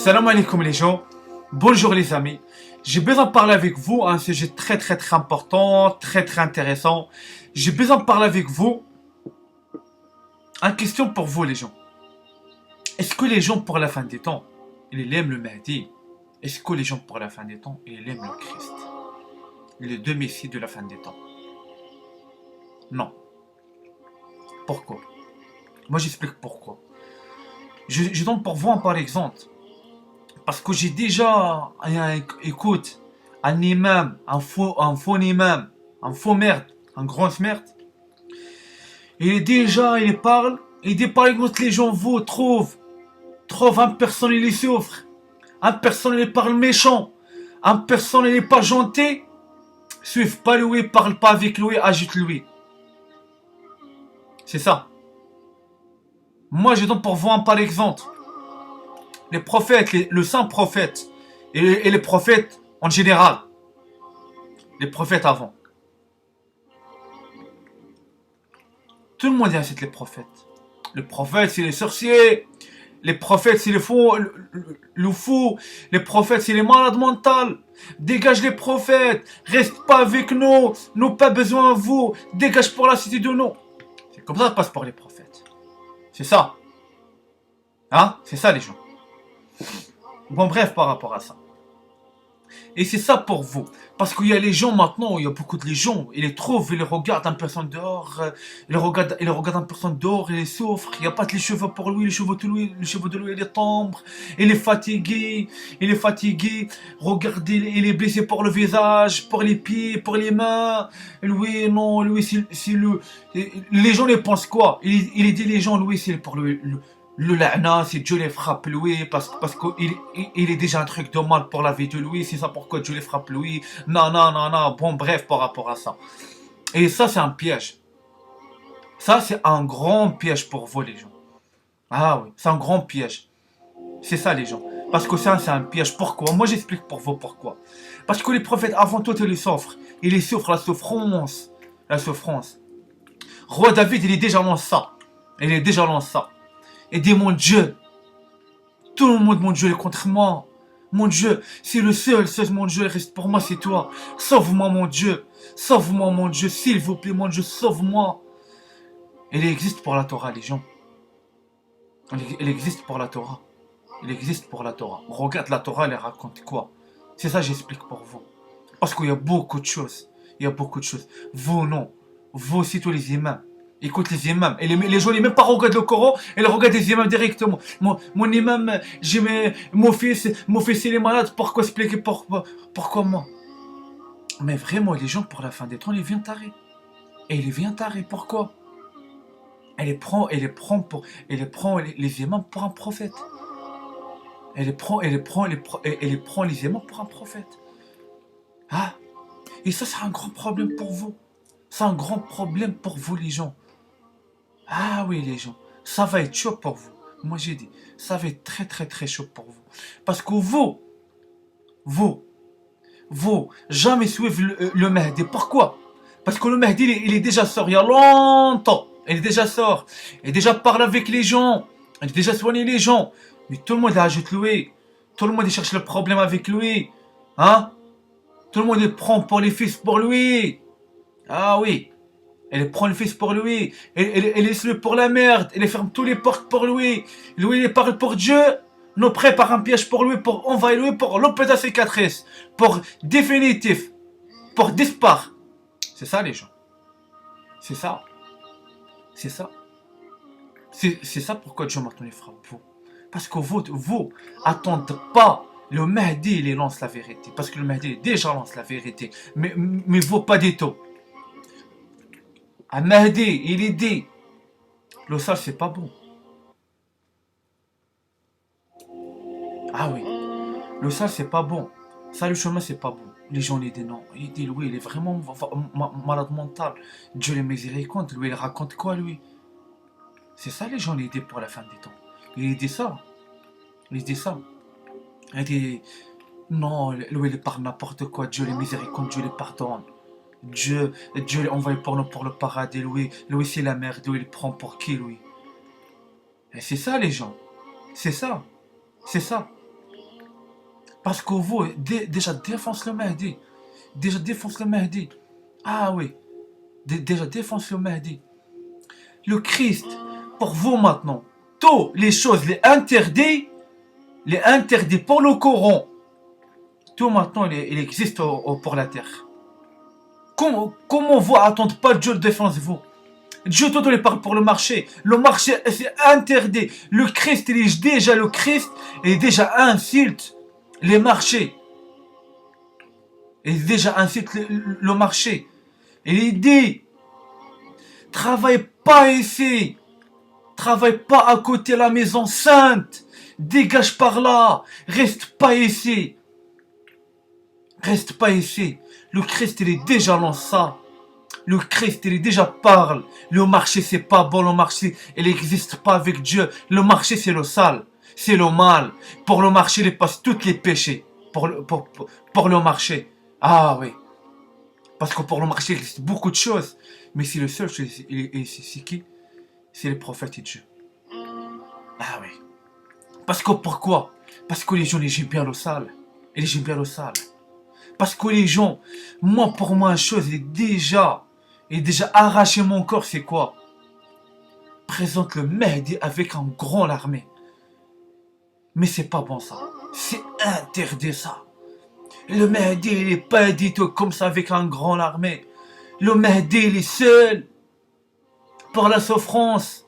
Salam alaikum les gens, bonjour les amis. J'ai besoin de parler avec vous à un sujet très important, très intéressant. J'ai besoin de parler avec vous. Une question pour vous les gens. Est-ce que les gens pour la fin des temps, ils aiment le Mahdi? Est-ce que les gens pour la fin des temps, ils aiment le Christ? Les deux messies de la fin des temps? Non. Pourquoi? Moi j'explique pourquoi. Je donne pour vous un par exemple. Parce que j'ai déjà, écoute, un imam, un faux imam, un faux merde, un grosse merde. Il parle, il dit par exemple les gens vous trouvent un personne il souffre, un personne il parle méchant, un personne il est pas gentil, suivent pas lui, parle pas avec lui, agite lui. C'est ça. Moi je donne pour vous un par exemple. Les prophètes, le saint prophète et les prophètes en général. Les prophètes avant. Tout le monde incite les prophètes. Le prophète c'est les sorciers. Les prophètes c'est les fous, le fou. Les prophètes c'est les malades mentales. Dégage les prophètes. Reste pas avec nous. Nous pas besoin de vous. Dégage pour la cité de nous. C'est comme ça que ça passe pour les prophètes. C'est ça. Hein? C'est ça les gens. Bon bref par rapport à ça. Et c'est ça pour vous. Parce qu'il y a les gens maintenant, il y a beaucoup de gens, ils les trouvent, ils les regardent en personne dehors, ils les regardent en personne dehors, ils les souffrent, il n'y a pas que les cheveux pour lui, les cheveux de lui, il est tendre, il est fatigué, regardez, il est blessé pour le visage, pour les pieds, pour les mains, lui, non, lui, c'est le... Les gens, ils pensent quoi? Il dit les gens, lui, c'est pour le la'na, c'est Dieu les frappe lui, parce qu'il est déjà un truc de mal pour la vie de lui, c'est ça pourquoi Dieu les frappe lui. Non, bon bref par rapport à ça. Et ça c'est un piège. Ça c'est un grand piège pour vous les gens. Ah oui, c'est un grand piège. C'est ça les gens. Parce que ça c'est un piège. Pourquoi? Moi j'explique pour vous pourquoi. Parce que les prophètes avant tout ils souffrent. Ils souffrent la souffrance. La souffrance. Roi David il est déjà dans ça. Il est déjà dans ça. Et dit mon Dieu, tout le monde mon Dieu est contre moi. Mon Dieu, c'est le seul mon Dieu reste pour moi, c'est toi. Sauve-moi mon Dieu, s'il vous plaît mon Dieu, sauve-moi. Il existe pour la Torah les gens. Il existe pour la Torah. Il existe pour la Torah. Regarde la Torah, elle raconte quoi? C'est ça j'explique pour vous. Parce qu'il y a beaucoup de choses. Vous non. Vous aussi tous les imams. Écoute les imams. Et les gens, ils même pas regardent le Coran, ils regardent les imams directement. Mon imam, mon fils il est malade, pourquoi expliquer pourquoi moi? Mais vraiment, les gens, pour la fin des temps, ils viennent tarés. Et ils viennent tarés, pourquoi? Elle les prend les imams pour un prophète. Elle les prend les imams pour un prophète. Ah. Et ça, c'est un grand problème pour vous. C'est un grand problème pour vous, les gens. Ah oui les gens, ça va être chaud pour vous. Moi j'ai dit, ça va être très chaud pour vous. Parce que vous, jamais suivre le Mahdi. Pourquoi? Parce que le Mahdi, il est déjà sort il y a longtemps. Il est déjà sort. Il est déjà parlé avec les gens. Il a déjà soigné les gens. Mais tout le monde ajoute lui. Tout le monde cherche le problème avec lui. Hein? Tout le monde il prend pour les fils pour lui. Ah oui. Elle prend le fils pour lui, elle laisse-le pour la merde, elle ferme toutes les portes pour lui. Lui, il parle pour Dieu, nous prépare un piège pour lui, pour envahir lui, pour l'opérer cicatrice, pour définitif, pour disparaître. C'est ça les gens. C'est ça. C'est ça pourquoi Dieu maintenant les frappe vous. Parce que vous, attendez pas le Mahdi, il lance la vérité. Parce que le Mahdi, il déjà lance la vérité. Mais vous pas du tout. Un Mahdi, il est dit. Le sale, c'est pas bon. Ah oui. Le sale, c'est pas bon. Ça, le chemin, c'est pas bon. Les gens, ils disent non. Ils disent, lui, il est vraiment malade mental. Dieu les miséricorde. Lui, il raconte quoi, lui? C'est ça, les gens, ils disent pour la fin des temps. Il dit ça. Il dit non, lui, il parle n'importe quoi. Dieu les miséricorde, Dieu les pardonne. Dieu l'a envoyé pour nous pour le paradis, lui c'est la merde, lui il prend pour qui lui? Et c'est ça les gens, c'est ça. Parce que vous, déjà défonce le Mahdi. Déjà défonce le Mahdi. Ah oui, déjà défonce le Mahdi. Le Christ, pour vous maintenant, toutes les choses, les interdits pour le Coran, tout maintenant, il existe pour la terre. Comment vous attendez pas Dieu défense vous? Dieu tout il parle pour le marché. Le marché, c'est interdit. Le Christ, il est déjà insulte les marchés. Il est déjà insulte le marché. Il dit, travaille pas ici. Travaille pas à côté de la maison sainte. Dégage par là. Reste pas ici. Reste pas ici. Le Christ, il est déjà dans ça. Le Christ, il est déjà parle. Le marché, c'est pas bon. Le marché, il n'existe pas avec Dieu. Le marché, c'est le sale. C'est le mal. Pour le marché, il passe tous les péchés. Pour le marché. Ah oui. Parce que pour le marché, il existe beaucoup de choses. Mais c'est le seul, c'est qui? C'est les prophètes et Dieu. Ah oui. Parce que pourquoi? Parce que les gens, ils aiment bien le sale. Ils aiment bien le sale. Parce que les gens, pour moi, une chose est déjà arraché mon corps, c'est quoi? Présente le Mahdi avec un grand armée. Mais c'est pas bon ça. C'est interdit ça. Le Mahdi, il est pas dit tout comme ça avec un grand armée. Le Mahdi, il est seul. Pour la souffrance.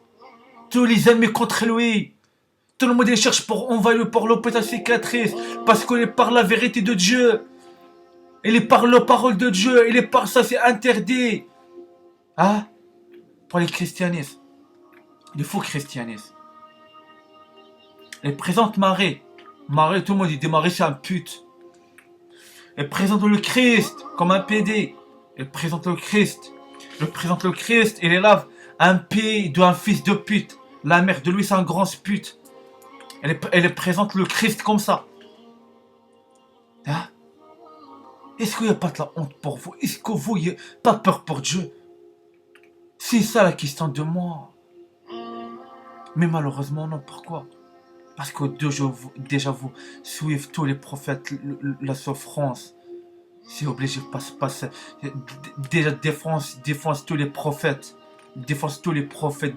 Tous les ennemis contre lui. Tout le monde il cherche pour envahir pour l'hôpital cicatrice. Parce qu'il est par la vérité de Dieu. Il est par la parole de Dieu. Il est par ça, c'est interdit. Hein? Pour les christianismes. Il faut christianisme. Elle présente Marie. Marie, tout le monde dit Marie c'est un pute. Elle présente le Christ comme un PD. Elle présente le Christ. Elle présente le Christ. Elle est là, un pays d'un fils de pute. La mère de lui c'est un grand pute. Elle présente le Christ comme ça. Hein? Est-ce qu'il n'y a pas de la honte pour vous? Est-ce que vous n'avez pas peur pour Dieu? C'est ça la question de moi. Mais malheureusement non, pourquoi? Parce que déjà vous suivez tous les prophètes, la souffrance. C'est obligé de passer. Déjà défense tous les prophètes. Défense tous les prophètes.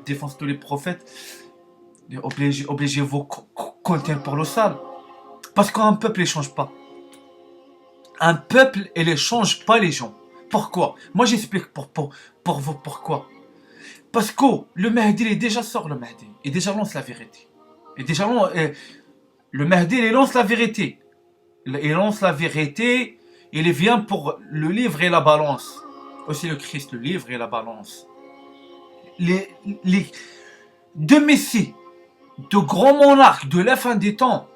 Obligez vous compter pour le sale. Parce qu'un peuple ne change pas. Un peuple, il ne change pas les gens. Pourquoi? Moi j'explique pour vous pourquoi. Parce que le Mahdi, il déjà sort le Mahdi. Il déjà lance la vérité. Et déjà, le Mahdi, il lance la vérité. Il lance la vérité, il vient pour le livre et la balance. Aussi le Christ, le livre et la balance. Les deux messies, de grands monarques de la fin des temps,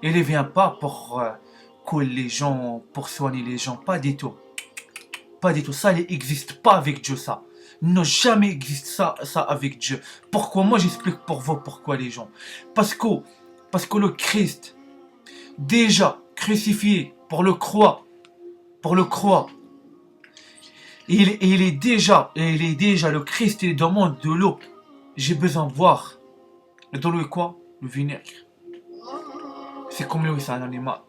il ne vient pas pour coller les gens, pour soigner les gens, pas du tout. Pas du tout, ça n'existe pas avec Dieu, ça. Ne jamais existe ça avec Dieu. Pourquoi? Moi j'explique pour vous pourquoi les gens. Parce que le Christ, déjà crucifié pour le croix, il est déjà le Christ, il demande de l'eau. J'ai besoin de boire. Et de l'eau est quoi? Le vinaigre. C'est comme lui, c'est un animal.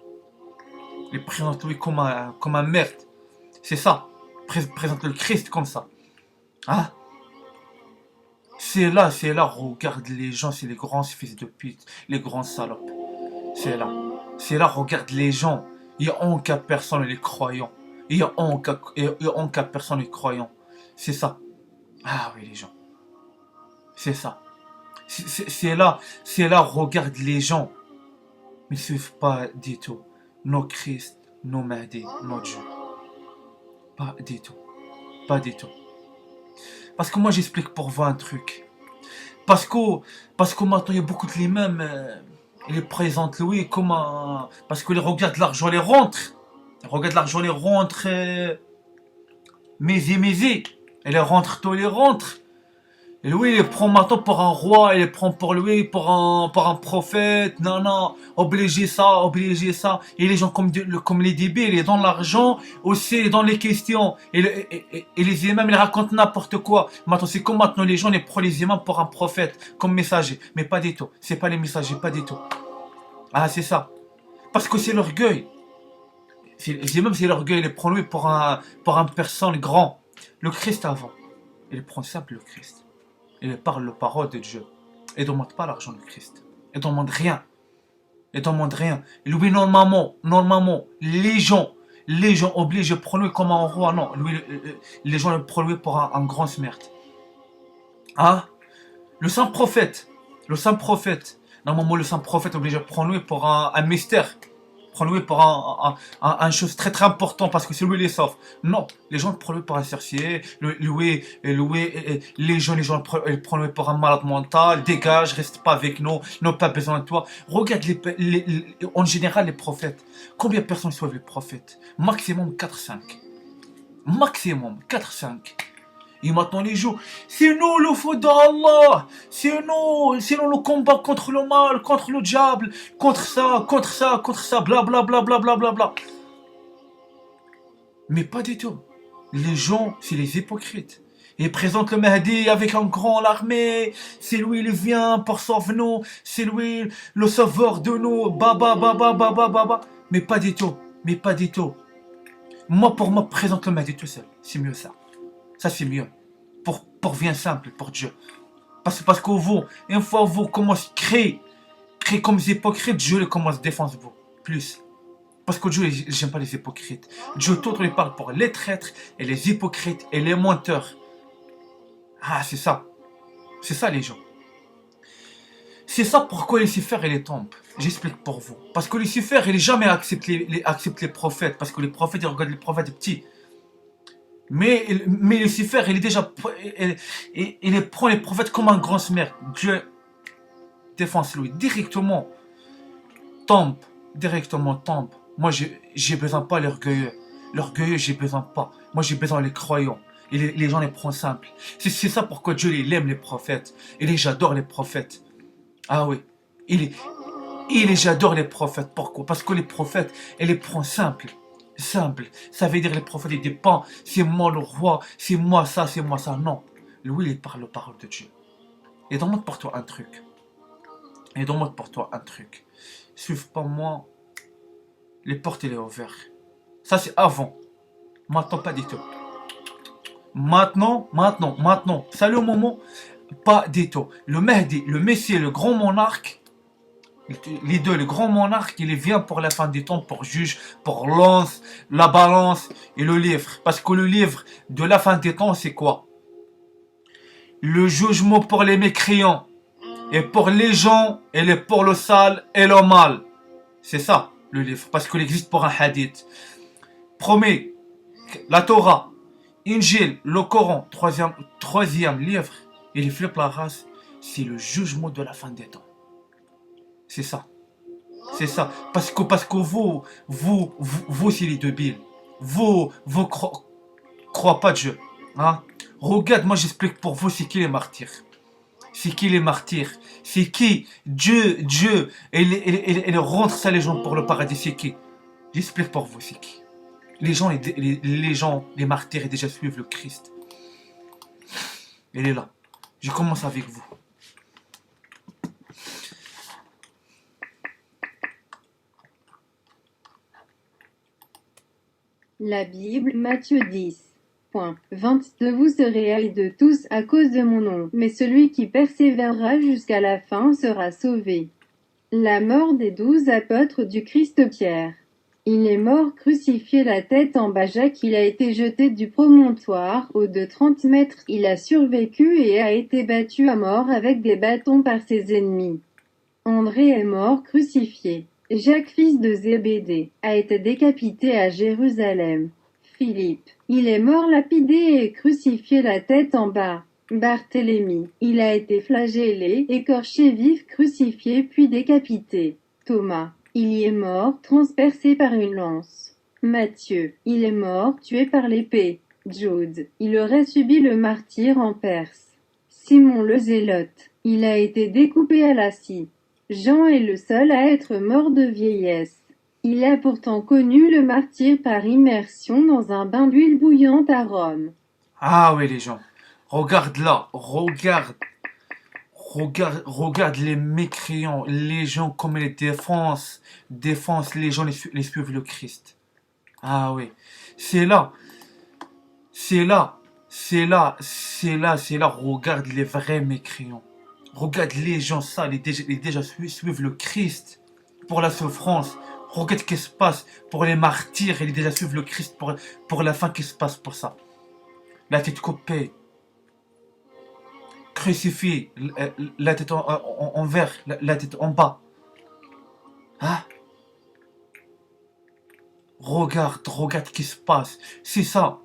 Il présente lui comme un merde. C'est ça. Présente le Christ comme ça. Ah, c'est là, regarde les gens, c'est les grands fils de pute, les grands salopes. C'est là, regarde les gens. Il n'y a aucun personne les croyants. Il n'y a aucun personne les croyants. C'est ça. Ah oui, les gens. C'est ça. C'est là, regarde les gens. Ils ne suivent pas du tout nos Christ, nos Mahdi, nos Dieu. Pas du tout. Pas du tout. Parce que moi j'explique pour vous un truc. Parce que maintenant il y a beaucoup de l'imam, ils présentent lui comme un... Parce que les regarde l'argent les rentre. Regarde l'argent les rentre. Mais elle rentre, tous les rentre. Et lui, il les prend maintenant pour un roi, il les prend pour lui, pour un prophète, non, obligé ça. Et les gens comme les débiles, ils donnent l'argent, aussi dans les questions. Et les imams, ils racontent n'importe quoi. Maintenant, c'est comme maintenant les gens, ils prennent les imams pour un prophète, comme messager. Mais pas du tout. C'est pas les messagers, pas du tout. Ah, c'est ça. Parce que c'est l'orgueil. Même si l'orgueil il est prenait pour un personne grand. Le Christ avant, il prend simple le Christ. Il parle la parole de Dieu. Il ne demande pas l'argent du Christ. Il ne demande rien. Il ne demande rien. Lui, normalement, les gens obligent de prendre lui comme un roi. Non, lui, les gens le prennent lui pour un grand smert. Ah, le saint prophète. Normalement, le saint prophète oblige de prendre lui pour un mystère. Prendre lui pour un chose très très important parce que c'est lui les sauve. Non, les gens le prennent lui pour un sorcier. Les gens le prennent lui pour un malade mental. Dégage, reste pas avec nous. N'ont pas besoin de toi. Regarde en général les prophètes. Combien de personnes suivent les prophètes? Maximum 4-5. Maximum 4-5. Et maintenant les jours, c'est nous le feu d'Allah, c'est nous le combat contre le mal, contre le diable, contre ça, bla bla bla bla bla bla bla. Mais pas du tout. Les gens, c'est les hypocrites. Ils présentent le Mahdi avec un grand armée, c'est lui il vient pour sauver nous, c'est lui le sauveur de nous, ba. Mais pas du tout, Moi pour moi, présente le Mahdi tout seul, c'est mieux ça. Ça c'est mieux. Pour bien simple, pour Dieu. Parce que vous, une fois vous commencez à créer comme des hypocrites, Dieu les commence à défendre vous. Plus. Parce que Dieu, j'aime pas les hypocrites. Dieu tout il parle pour les traîtres et les hypocrites et les menteurs. Ah, c'est ça. C'est ça les gens. C'est ça pourquoi Lucifer il est tombe. J'explique pour vous. Parce que Lucifer il n'est jamais accepté les prophètes. Parce que les prophètes ils regardent les prophètes petits. Mais Lucifer, il est déjà. Il prend les prophètes comme un grand smert. Dieu défense lui directement. Tombe. Moi, j'ai besoin pas l'orgueilleux. L'orgueilleux, j'ai besoin pas. Moi, j'ai besoin les croyants. Et les gens les prennent simples. C'est ça pourquoi Dieu il aime les prophètes. J'adore les prophètes. Ah oui. J'adore les prophètes. Pourquoi? Parce que les prophètes, il les prend simples. Simple. Ça veut dire les prophètes, ils disent pas c'est moi le roi, c'est moi ça. Non. Lui, il parle la parole de Dieu. Et demande pour toi un truc. Suive pas moi. Les portes, il est ouvert. Ça, c'est avant. Maintenant, pas du tout. Maintenant. Ça, le moment, pas du tout. Le Mahdi, le Messie, le grand monarque. Les deux, le grand monarque, il vient pour la fin des temps, pour juge, pour lance, la balance et le livre. Parce que le livre de la fin des temps, c'est quoi? Le jugement pour les mécréants, et pour les gens, et pour le sale et le mal. C'est ça, le livre. Parce qu'il existe pour un hadith. Promet, la Torah, Injil, le Coran, troisième livre, il flippe la race, c'est le jugement de la fin des temps. C'est ça. Parce que vous, c'est les débiles. Vous croyez pas Dieu. Hein? Regarde, moi j'explique pour vous c'est qui les martyrs. C'est qui Dieu, il rentre ça les gens pour le paradis, c'est qui? J'explique pour vous c'est qui. Les gens, les martyrs, ils déjà suivent le Christ. Il est là. Je commence avec vous. La Bible, Matthieu 10. 22 Vous serez haïs de tous à cause de mon nom, mais celui qui persévérera jusqu'à la fin sera sauvé. La mort des 12 apôtres du Christ Pierre. Il est mort crucifié la tête en bas. Jacques, il a été jeté du promontoire, haut de 30 mètres. Il a survécu et a été battu à mort avec des bâtons par ses ennemis. André est mort crucifié. Jacques, fils de Zébédée, a été décapité à Jérusalem. Philippe, il est mort lapidé et crucifié la tête en bas. Barthélemy, il a été flagellé, écorché vif, crucifié puis décapité. Thomas, il y est mort, transpercé par une lance. Matthieu, il est mort, tué par l'épée. Jude, il aurait subi le martyre en Perse. Simon le Zélote, il a été découpé à la scie. Jean est le seul à être mort de vieillesse. Il a pourtant connu le martyre par immersion dans un bain d'huile bouillante à Rome. Ah oui les gens, regarde là, Regarde les mécréants, les gens comme ils défoncent les gens, les suivent le Christ. Ah oui, c'est là, c'est là, c'est là, regarde les vrais mécréants. Regarde les gens ça, les déjà suivent le Christ pour la souffrance. Regarde ce qui se passe pour les martyrs, ils déjà suivent le Christ pour la fin qui se passe pour ça. La tête coupée, crucifié, la tête en vert, la tête en bas. Hein? Regarde ce qui se passe. C'est ça.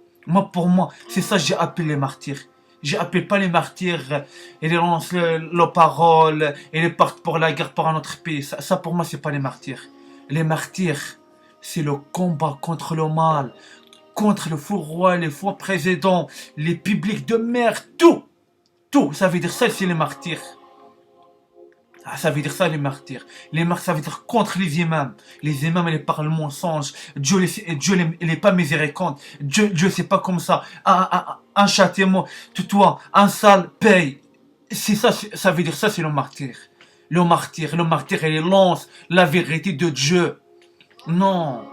Pour moi, c'est ça que j'ai appelé les martyrs. J'ai appelé pas les martyrs, et ils lancent la parole, et ils partent pour la guerre pour un autre pays. Ça pour moi, c'est pas les martyrs. Les martyrs, c'est le combat contre le mal, contre le faux roi, les faux présidents, les publics de merde, tout. Tout, ça veut dire ça, c'est les martyrs. Ah, ça veut dire ça, les martyrs. Les martyrs, ça veut dire contre les imams. Les imams, ils parlent le mensonge. Dieu, il est pas miséricorde. Dieu, c'est pas comme ça. Un châtiment, toi, un sale paye. C'est ça, ça veut dire ça, c'est le martyr. Le martyr, il lance la vérité de Dieu. Non.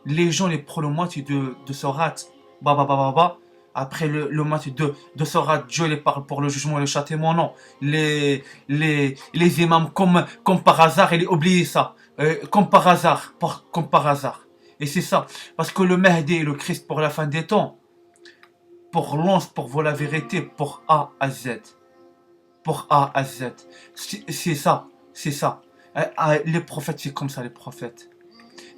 Les gens, les pro-le-moitié de Sorat. Bah. Après le match de Sorat, Dieu les parle pour le jugement et le châtiment, non. Les imams, comme par hasard, ils oublient ça. Comme par hasard. Comme par hasard. Et c'est ça. Parce que le Mahdi et le Christ pour la fin des temps, pour l'once, pour voir la vérité, pour A à Z. Pour A à Z. C'est ça. C'est ça. Les prophètes, c'est comme ça, les prophètes.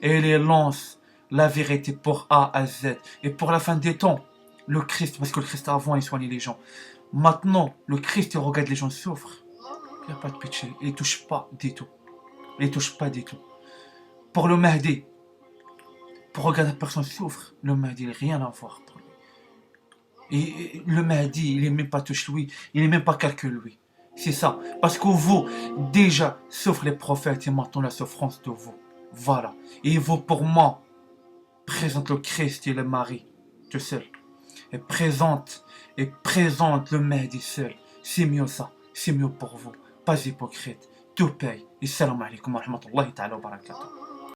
Et les lancent la vérité pour A à Z. Et pour la fin des temps, le Christ, parce que le Christ avant, il soignait les gens. Maintenant, le Christ, il regarde les gens souffrent. Il n'y a pas de péché. Il ne touche pas du tout. Il ne touche pas du tout. Pour le Mahdi, pour regarder la personne souffre, le Mahdi, il n'a rien à voir pour lui. Et le Mahdi, il n'est même pas touche lui. Il n'est même pas calcul lui. C'est ça. Parce que vous, déjà, sauf les prophètes, et maintenant la souffrance de vous. Voilà. Et vous, pour moi, présente le Christ et le Marie, tout seul. Et présente le Mahdi seul. C'est mieux ça. C'est mieux pour vous. Pas hypocrite. Tout paye. Et salam alaikum wa rahmatullahi ta'ala wa barakatuh.